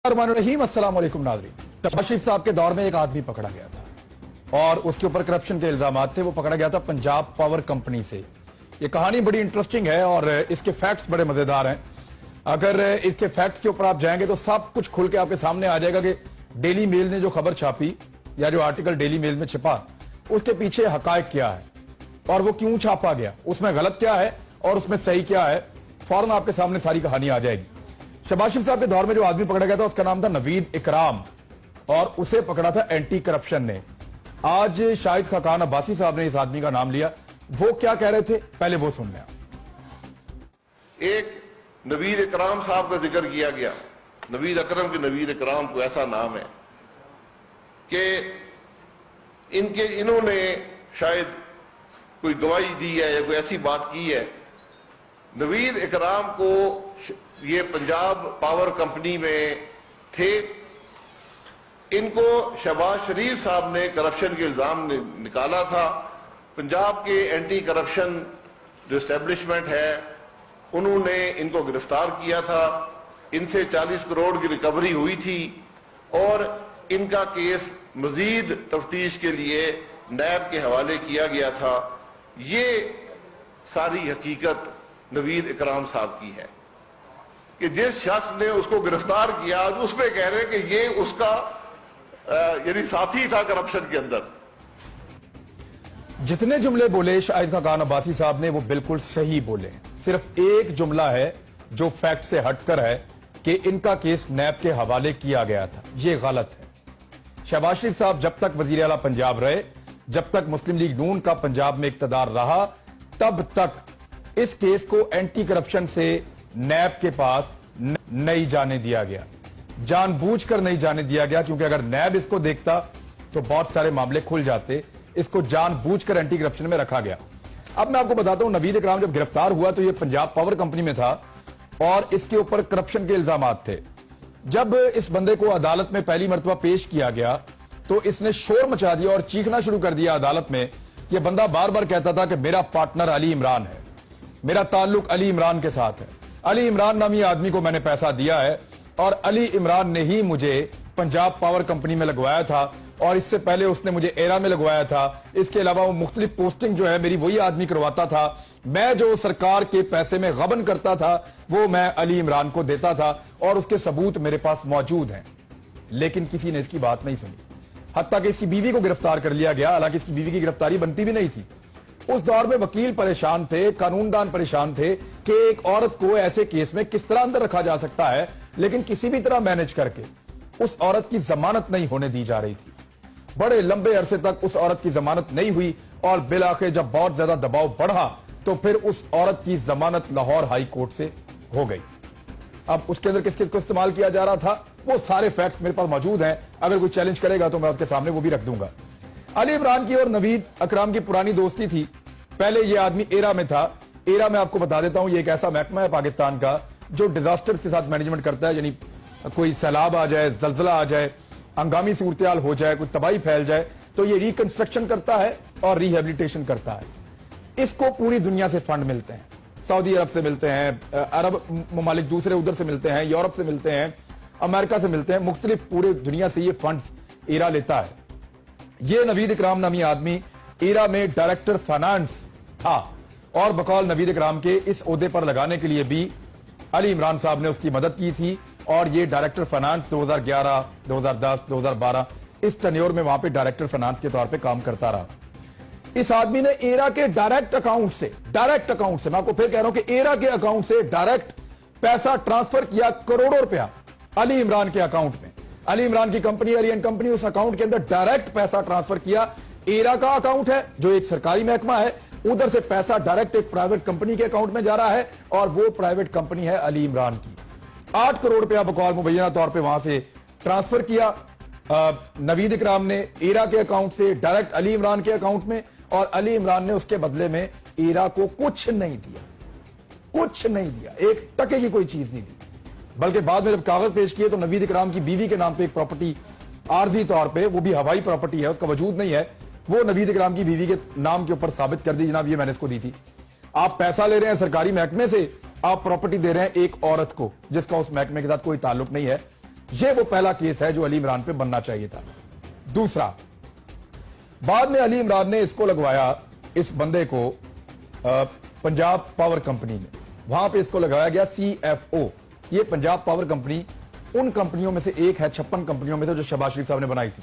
रहीम अस्सलाम वालेकुम नाज़रीन। शहबाज शरीफ साहब के दौर में एक आदमी पकड़ा गया था और उसके ऊपर करप्शन के इल्जामात थे। वो पकड़ा गया था पंजाब पावर कंपनी से। ये कहानी बड़ी इंटरेस्टिंग है और इसके फैक्ट्स बड़े मजेदार हैं। अगर इसके फैक्ट्स के ऊपर आप जाएंगे तो सब कुछ खुल के आपके सामने आ जाएगा कि डेली मेल ने जो खबर छापी या जो आर्टिकल डेली मेल में छिपा उसके पीछे हकायक क्या है और वो क्यों छापा गया, उसमें गलत क्या है और उसमें सही क्या है। फौरन आपके सामने सारी कहानी आ जाएगी। शहबाज शरीफ साहब के दौर में जो आदमी पकड़ा गया था उसका नाम था नवीद इकराम और उसे पकड़ा था एंटी करप्शन ने। आज शाहिद खाकान अब्बासी साहब ने इस आदमी का नाम लिया। वो क्या कह रहे थे, पहले वो सुन लें। एक नवीद इकराम साहब का जिक्र किया गया। नवीद अकरम के नवीद इकराम को ऐसा नाम है कि इन्होंने शायद कोई गवाही दी है या कोई ऐसी बात की है। नवीद इकराम को ये पंजाब पावर कंपनी में थे। इनको शहबाज शरीफ साहब ने करप्शन के इल्जाम निकाला था। पंजाब के एंटी करप्शन जो एस्टेब्लिशमेंट है उन्होंने इनको गिरफ्तार किया था। इनसे 40 करोड़ की रिकवरी हुई थी और इनका केस मजीद तफ्तीश के लिए नैब के हवाले किया गया था। ये सारी हकीकत नवीद इकराम साहब की है कि जिस शख्स ने उसको गिरफ्तार किया उस पे कह रहे हैं कि ये उसका यानी साथी था करप्शन के अंदर। जितने जुमले बोले शाहिद खाकान अब्बासी साहब ने वो बिल्कुल सही बोले। सिर्फ एक जुमला है जो फैक्ट से हटकर है कि इनका केस नैब के हवाले किया गया था। ये गलत है। शहबाज शरीफ साहब जब तक वजीर आला पंजाब रहे, जब तक मुस्लिम लीग नून का पंजाब में इक्तदार रहा, तब तक इस केस को एंटी करप्शन से नैब के पास नहीं जाने दिया गया। जानबूझकर नहीं जाने दिया गया क्योंकि अगर नैब इसको देखता तो बहुत सारे मामले खुल जाते। इसको जानबूझकर एंटी करप्शन में रखा गया। अब मैं आपको बताता हूं, नवीद इकराम जब गिरफ्तार हुआ तो ये पंजाब पावर कंपनी में था और इसके ऊपर करप्शन के इल्जामात थे। जब इस बंदे को अदालत में पहली मर्तबा पेश किया गया तो इसने शोर मचा दिया और चीखना शुरू कर दिया अदालत में। यह बंदा बार बार कहता था कि मेरा पार्टनर अली इमरान है, मेरा ताल्लुक अली इमरान के साथ है, अली इमरान नामी आदमी को मैंने पैसा दिया है और अली इमरान ने ही मुझे पंजाब पावर कंपनी में लगवाया था और इससे पहले उसने मुझे एरा में लगवाया था। इसके अलावा वो मुख्तलिफ पोस्टिंग जो है मेरी वही आदमी करवाता था। मैं जो सरकार के पैसे में गबन करता था वो मैं अली इमरान को देता था और उसके सबूत मेरे पास मौजूद हैं। लेकिन किसी ने इसकी बात नहीं सुनी। हत्ता कि इसकी बीवी को गिरफ्तार कर लिया गया, हालांकि इसकी बीवी की गिरफ्तारी बनती भी नहीं थी। उस दौर में वकील परेशान थे, कानूनदान परेशान थे कि एक औरत को ऐसे केस में किस तरह अंदर रखा जा सकता है, लेकिन किसी भी तरह मैनेज करके उस औरत की जमानत नहीं होने दी जा रही थी। बड़े लंबे अरसे तक उस औरत की जमानत नहीं हुई और बिलाखिर जब बहुत ज्यादा दबाव बढ़ा तो फिर उस औरत की जमानत लाहौर हाई कोर्ट से हो गई। अब उसके अंदर किस किस को इस्तेमाल किया जा रहा था वो सारे फैक्ट्स मेरे पास मौजूद हैं। अगर कोई चैलेंज करेगा तो मैं उसके सामने वो भी रख दूंगा। अली इमरान की और नवीद अकराम की पुरानी दोस्ती थी। पहले ये आदमी एरा में था। एरा में आपको बता देता हूं, ये एक ऐसा महकमा है पाकिस्तान का जो डिजास्टर्स के साथ मैनेजमेंट करता है। यानी कोई सैलाब आ जाए, जलजला आ जाए, हंगामी सूरत-ए-हाल हो जाए, कोई तबाही फैल जाए तो ये रिकंस्ट्रक्शन करता है और रिहेबिलिटेशन करता है। इसको पूरी दुनिया से फंड मिलते हैं। सऊदी अरब से मिलते हैं, अरब ममालिक दूसरे उधर से मिलते हैं, यूरोप से मिलते हैं, अमेरिका से मिलते हैं, मुख्तलिफ पूरे दुनिया से ये फंड्स एरा लेता है। ये नवीद इकराम नामी आदमी एरा में डायरेक्टर फाइनेंस था और बकौल नवीद इकराम के इस ओहदे पर लगाने के लिए भी अली इमरान साहब ने उसकी मदद की थी और ये डायरेक्टर फाइनेंस 2011, 2010, 2012 इस टेन्योर में वहां पे डायरेक्टर फाइनेंस के तौर पे काम करता रहा। इस आदमी ने एरा के डायरेक्ट अकाउंट से मैं आपको फिर कह रहा हूं कि एरा के अकाउंट से डायरेक्ट पैसा ट्रांसफर किया, करोड़ों रुपया अली इमरान के अकाउंट में। अली इमरान की कंपनी अली एंड कंपनी उस अकाउंट के अंदर डायरेक्ट पैसा ट्रांसफर किया। एरा का अकाउंट है जो एक सरकारी महकमा है, उधर से पैसा डायरेक्ट एक प्राइवेट कंपनी के अकाउंट में जा रहा है और वो प्राइवेट कंपनी है अली इमरान की। 8 करोड़ रुपया बकौल मुबैना तौर पे वहां से ट्रांसफर किया नवीद इकराम ने एरा के अकाउंट से डायरेक्ट अली इमरान के अकाउंट में और अली इमरान ने उसके बदले में एरा को कुछ नहीं दिया, एक टके की कोई चीज नहीं दी। बल्कि बाद में जब कागज पेश किए तो नवीद इकराम की बीवी के नाम पे एक प्रॉपर्टी आर्जी तौर पे, वो भी हवाई प्रॉपर्टी है, उसका वजूद नहीं है, वो नवीद इकराम की बीवी के नाम के ऊपर साबित कर दी, जनाब ये मैंने इसको दी थी। आप पैसा ले रहे हैं सरकारी महकमे से, आप प्रॉपर्टी दे रहे हैं एक औरत को जिसका उस महकमे के साथ कोई ताल्लुक नहीं है। یہ وہ پہلا کیس ہے جو علی عمران پہ بننا چاہیے تھا. دوسرا، بعد میں علی عمران نے اس کو لگوایا، اس بندے کو پنجاب پاور کمپنی میں، وہاں پہ اس کو لگایا گیا CFO. یہ پنجاب پاور کمپنی ان کمپنیوں میں سے ایک ہے، 56 کمپنیوں میں سے جو شہباز شریف صاحب نے بنائی تھی.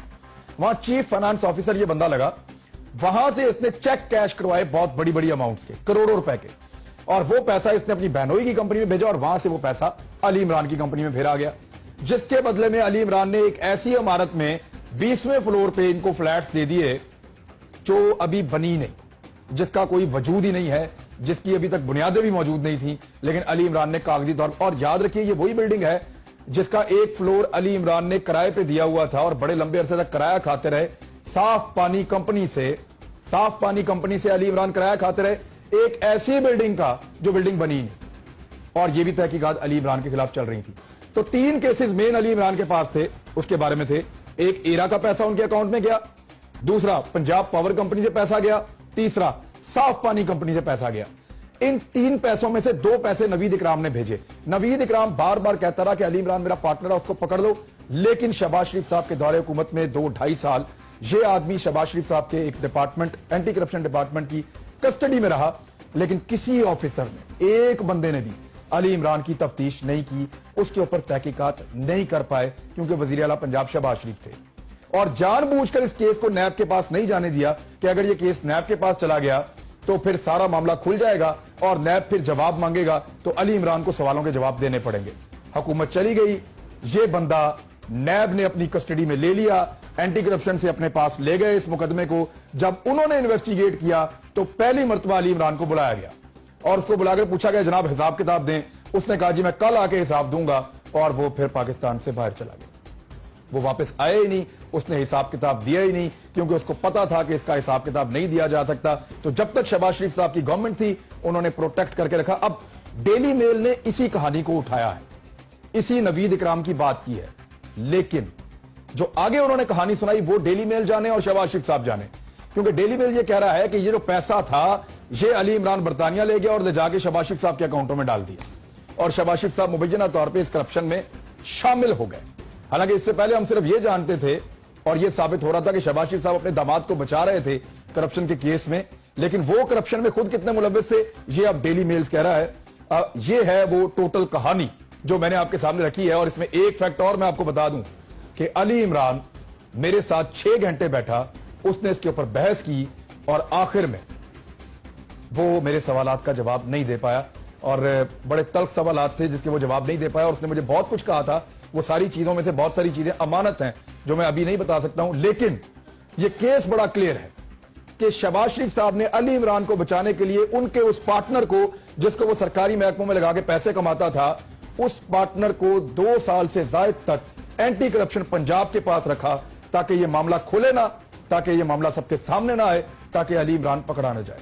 وہاں چیف فائنانس آفیسر یہ بندہ لگا. وہاں سے اس نے چیک کیش کروائے بہت بڑی بڑی اماؤنٹس کے، کروڑوں روپے کے، اور وہ پیسہ اس نے اپنی بہنوئی کی کمپنی میں بھیجا اور وہاں سے وہ پیسہ علی عمران کی کمپنی میں پھیرا گیا، جس کے بدلے میں علی عمران نے ایک ایسی عمارت میں 20ویں فلور پہ ان کو فلیٹس دے دیے جو ابھی بنی نہیں، جس کا کوئی وجود ہی نہیں ہے، جس کی ابھی تک بنیادیں بھی موجود نہیں تھیں، لیکن علی عمران نے کاغذی طور پر. اور یاد رکھیے یہ وہی بلڈنگ ہے جس کا ایک فلور علی عمران نے کرائے پہ دیا ہوا تھا اور بڑے لمبے عرصے تک کرایہ کھاتے رہے. صاف پانی کمپنی سے علی عمران کرایہ کھاتے رہے ایک ایسی بلڈنگ کا جو بلڈنگ بنی نہیں، اور یہ بھی تحقیقات علی عمران کے خلاف چل رہی تھی. تو 3 کیسز مین علی عمران کے پاس تھے، اس کے بارے میں تھے. ایک ایرا کا پیسہ ان کے اکاؤنٹ میں گیا، دوسرا پنجاب پاور کمپنی سے پیسہ گیا، تیسرا صاف پانی کمپنی سے پیسہ گیا. ان 3 پیسوں میں سے 2 پیسے نوید اکرام نے بھیجے. نوید اکرام بار بار کہتا رہا کہ علی عمران میرا پارٹنر ہے، اس کو پکڑ دو، لیکن شہباز شریف صاحب کے دور حکومت میں 2-2.5 سال یہ آدمی شہباز شریف صاحب کے ایک ڈپارٹمنٹ، اینٹی کرپشن ڈپارٹمنٹ کی کسٹڈی میں رہا، لیکن کسی آفیسر نے، ایک بندے نے بھی علی عمران کی تفتیش نہیں کی، اس کے اوپر تحقیقات نہیں کر پائے، کیونکہ وزیر اعلیٰ پنجاب شہباز شریف تھے. اور جان بوجھ کر اس کیس کو نیب کے پاس نہیں جانے دیا کہ اگر یہ کیس نیب کے پاس چلا گیا تو پھر سارا معاملہ کھل جائے گا اور نیب پھر جواب مانگے گا تو علی عمران کو سوالوں کے جواب دینے پڑیں گے. حکومت چلی گئی، یہ بندہ نیب نے اپنی کسٹڈی میں لے لیا، اینٹی کرپشن سے اپنے پاس لے گئے اس مقدمے کو. جب انہوں نے انویسٹیگیٹ کیا تو پہلی مرتبہ علی عمران کو بلایا گیا اور اس کو بلا کر پوچھا گیا جناب حساب کتاب دیں. اس نے کہا جی میں کل آ کے حساب دوں گا، اور وہ پھر پاکستان سے باہر چلا گیا. وہ واپس آئے ہی نہیں، اس نے حساب کتاب دیا ہی نہیں، کیونکہ اس کو پتا تھا کہ اس کا حساب کتاب نہیں دیا جا سکتا. تو جب تک شہباز شریف صاحب کی گورنمنٹ تھی انہوں نے پروٹیکٹ کر کے رکھا. اب ڈیلی میل نے اسی کہانی کو اٹھایا ہے، اسی نوید اکرام کی بات کی ہے، لیکن جو آگے انہوں نے کہانی سنائی وہ ڈیلی میل جانے اور شہباز شریف صاحب جانے. کیونکہ ڈیلی میل یہ کہہ رہا ہے کہ یہ جو پیسہ تھا یہ علی عمران برطانیہ لے گیا اور لے جا کے شہباز شریف صاحب کے اکاؤنٹوں میں ڈال دیا، اور شہباز شریف صاحب مبینہ طور پہ اس کرپشن میں شامل ہو گئے. حالانکہ اس سے پہلے ہم صرف یہ جانتے تھے اور یہ ثابت ہو رہا تھا کہ شہباز شریف صاحب اپنے داماد کو بچا رہے تھے کرپشن کے کیس میں، لیکن وہ کرپشن میں خود کتنے ملوث تھے یہ اب ڈیلی میلز کہہ رہا ہے. یہ ہے وہ ٹوٹل کہانی جو میں نے آپ کے سامنے رکھی ہے. اور اس میں ایک فیکٹ اور میں آپ کو بتا دوں کہ علی عمران میرے ساتھ 6 گھنٹے بیٹھا، اس نے اس کے اوپر بحث کی اور آخر میں وہ میرے سوالات کا جواب نہیں دے پایا، اور بڑے تلخ سوالات تھے جس کے وہ جواب نہیں دے پایا. اور اس نے مجھے بہت کچھ کہا تھا، وہ ساری چیزوں میں سے بہت ساری چیزیں امانت ہیں جو میں ابھی نہیں بتا سکتا ہوں. لیکن یہ کیس بڑا کلیئر ہے کہ شہباز شریف صاحب نے علی عمران کو بچانے کے لیے ان کے اس پارٹنر کو جس کو وہ سرکاری محکموں میں لگا کے پیسے کماتا تھا، اس پارٹنر کو 2 سال سے زائد تک اینٹی کرپشن پنجاب کے پاس رکھا تاکہ یہ معاملہ کھلے نہ، تاکہ یہ معاملہ سب کے سامنے نہ آئے، تاکہ علی عمران پکڑا نہ جائے.